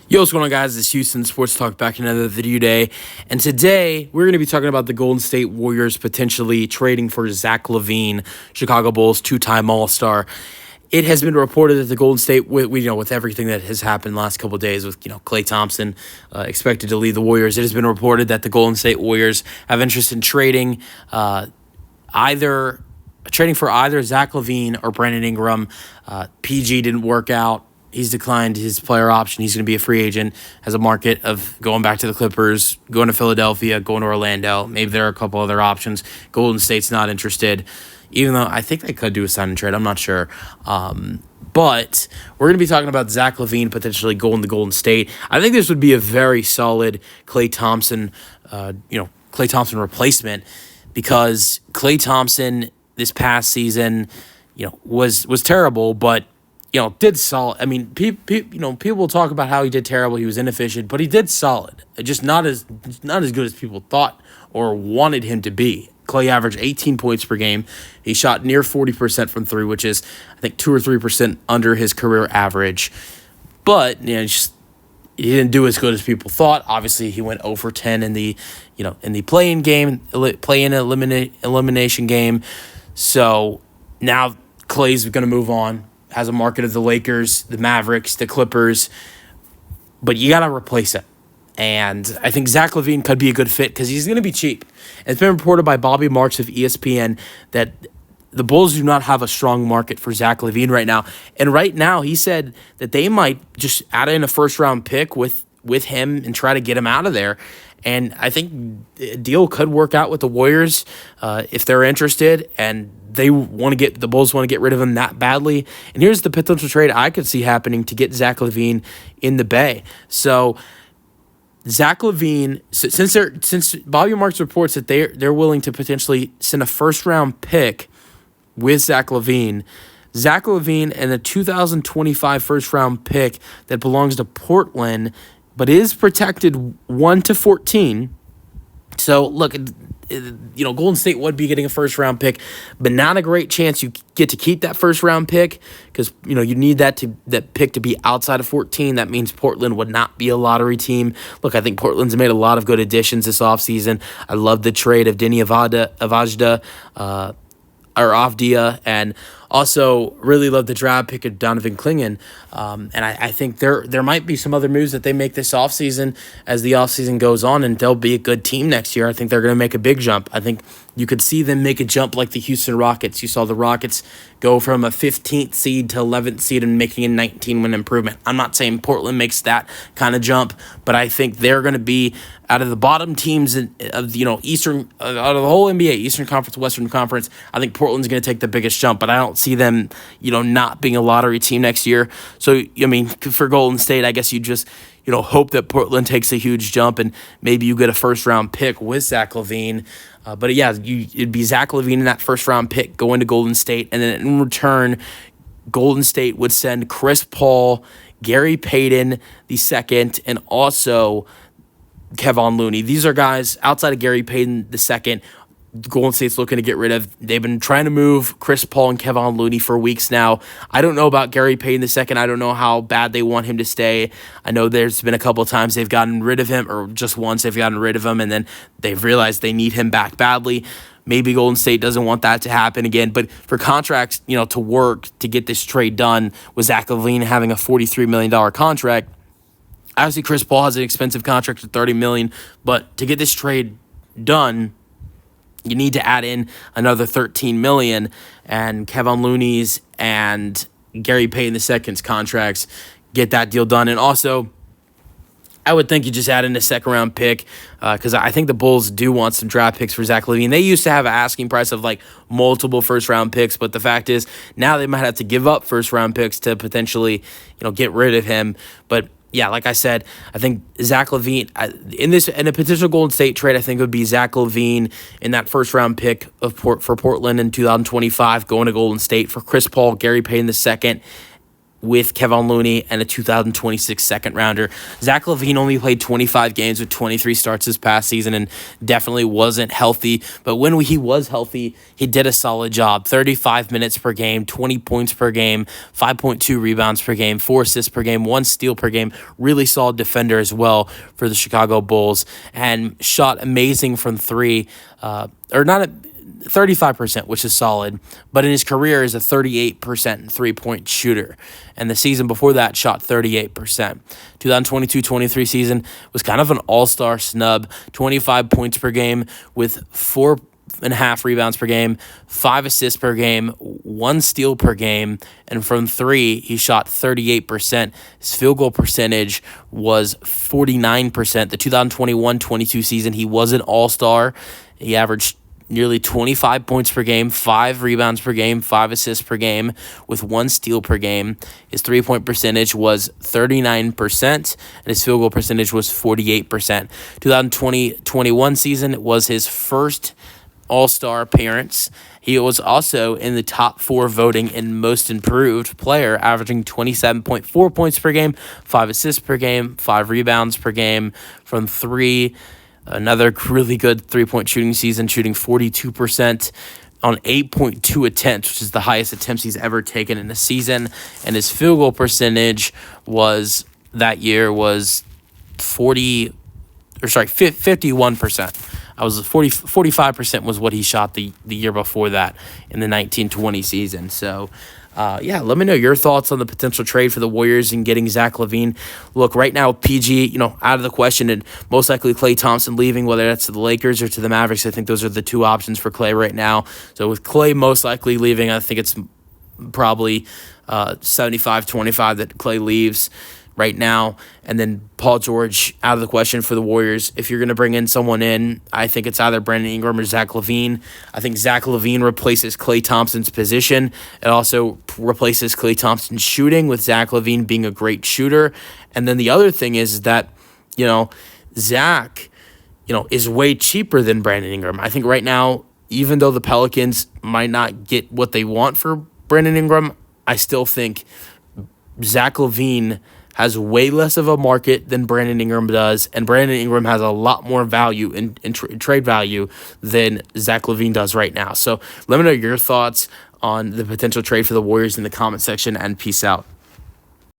Yo, what's going on, guys? It's Houston Sports Talk back in another video day. And today, we're going to be talking about the Golden State Warriors potentially trading for Zach LaVine, Chicago Bulls two-time All-Star. It has been reported that the Golden State, with everything that has happened the last couple of days with, Klay Thompson expected to leave the Warriors, it has been reported that the Golden State Warriors have interest in trading for either Zach LaVine or Brandon Ingram. PG didn't work out. He's declined his player option. He's going to be a free agent. Has a market of going back to the Clippers, going to Philadelphia, going to Orlando. Maybe there are a couple other options. Golden State's not interested, even though I think they could do a sign and trade. I'm not sure. But we're going to be talking about Zach LaVine potentially going to Golden State. I think this would be a very solid Klay Thompson replacement, because Klay Thompson this past season, was terrible, but did solid. I mean, people will talk about how he did terrible. He was inefficient, but he did solid. Just not as good as people thought or wanted him to be. Klay averaged 18 points per game. He shot near 40% from three, which is, I think, 2 or 3% under his career average. But he didn't do as good as people thought. Obviously, he went 0 for 10 in the elimination game. So now Klay's going to move on. Has a market of the Lakers, the Mavericks, the Clippers, but you got to replace him. And I think Zach LaVine could be a good fit because he's going to be cheap. It's been reported by Bobby Marks of ESPN that the Bulls do not have a strong market for Zach LaVine right now. And right now, he said that they might just add in a first-round pick with him and try to get him out of there. And I think a deal could work out with the Warriors if they're interested, and the Bulls want to get rid of him that badly. And here's the potential trade I could see happening to get Zach LaVine in the Bay. So Zach LaVine, since Bobby Marks reports that they're willing to potentially send a first round pick with Zach LaVine and the 2025 first round pick that belongs to Portland, but is protected 1-14. So look, Golden State would be getting a first-round pick, but not a great chance you get to keep that first-round pick, because you need that pick to be outside of 14. That means Portland would not be a lottery team. Look, I think Portland's made a lot of good additions this offseason. I love the trade of Denny Avdija, and also really love the draft pick of Donovan Clingan. And I think there might be some other moves that they make this offseason as the offseason goes on, and they'll be a good team next year. I think they're going to make a big jump. I think you could see them make a jump like the Houston Rockets. You saw the Rockets go from a 15th seed to 11th seed and making a 19-win improvement. I'm not saying Portland makes that kind of jump, but I think they're going to be out of the bottom teams of out of the whole NBA, Eastern Conference, Western Conference. I think Portland's going to take the biggest jump, but I don't see them, not being a lottery team next year. So, for Golden State, I guess you just, hope that Portland takes a huge jump and maybe you get a first-round pick with Zach LaVine. But yeah, it'd be Zach LaVine in that first-round pick going to Golden State, and then in return, Golden State would send Chris Paul, Gary Payton II, and also Kevon Looney. These are guys outside of Gary Payton II, Golden State's looking to get rid of. They've been trying to move Chris Paul and Kevon Looney for weeks now. I don't know about Gary Payton II. I don't know how bad they want him to stay. I know there's been a couple of times they've gotten rid of him, or just once they've gotten rid of him, and then they've realized they need him back badly. Maybe Golden State doesn't want that to happen again. But for contracts, to work to get this trade done with Zach LaVine having a $43 million contract, obviously Chris Paul has an expensive contract of $30 million, but to get this trade done, you need to add in another $13 million, and Kevon Looney's and Gary Payton II's contracts get that deal done. And also, I would think you just add in a second-round pick, because I think the Bulls do want some draft picks for Zach LaVine. They used to have an asking price of multiple first-round picks, but the fact is now they might have to give up first-round picks to potentially get rid of him. But yeah, like I said, I think Zach LaVine in a potential Golden State trade, I think it would be Zach LaVine in that first round pick for Portland in 2025, going to Golden State for Chris Paul, Gary Payton II, with Kevin Looney and a 2026 second rounder. Zach LaVine only played 25 games with 23 starts this past season and definitely wasn't healthy. But when he was healthy, he did a solid job. 35 minutes per game, 20 points per game, 5.2 rebounds per game, 4 assists per game, 1 steal per game. Really solid defender as well for the Chicago Bulls, and shot amazing from three, or not 35%, which is solid, but in his career is a 38% three-point shooter. And the season before that shot 38%. 2022-23 season was kind of an all-star snub, 25 points per game with 4.5 rebounds per game, 5 assists per game, 1 steal per game, and from three, he shot 38%. His field goal percentage was 49%. The 2021-22 season, he was an all-star. He averaged nearly 25 points per game, 5 rebounds per game, 5 assists per game, with 1 steal per game. His three-point percentage was 39%, and his field goal percentage was 48%. 2020-21 season was his first all-star appearance. He was also in the top 4 voting in most improved player, averaging 27.4 points per game, 5 assists per game, 5 rebounds per game from three. Another really good three-point shooting season, shooting 42% on 8.2 attempts, which is the highest attempts he's ever taken in a season. And his field goal percentage that year was 51%. 45% was what he shot the year before that in the 19-20 season. So, let me know your thoughts on the potential trade for the Warriors and getting Zach LaVine. Look, right now, PG, out of the question, and most likely Klay Thompson leaving, whether that's to the Lakers or to the Mavericks. I think those are the 2 options for Klay right now. So with Klay most likely leaving, I think it's probably 75-25 that Klay leaves right now. And then Paul George out of the question for the Warriors. If you're going to bring in someone in, I think it's either Brandon Ingram or Zach LaVine. I think Zach LaVine replaces Klay Thompson's position. It also replaces Klay Thompson's shooting, with Zach LaVine being a great shooter. And then the other thing is that, Zach, is way cheaper than Brandon Ingram. I think right now, even though the Pelicans might not get what they want for Brandon Ingram, I still think Zach LaVine has way less of a market than Brandon Ingram does, and Brandon Ingram has a lot more value in trade value than Zach LaVine does right now. So let me know your thoughts on the potential trade for the Warriors in the comment section, and peace out.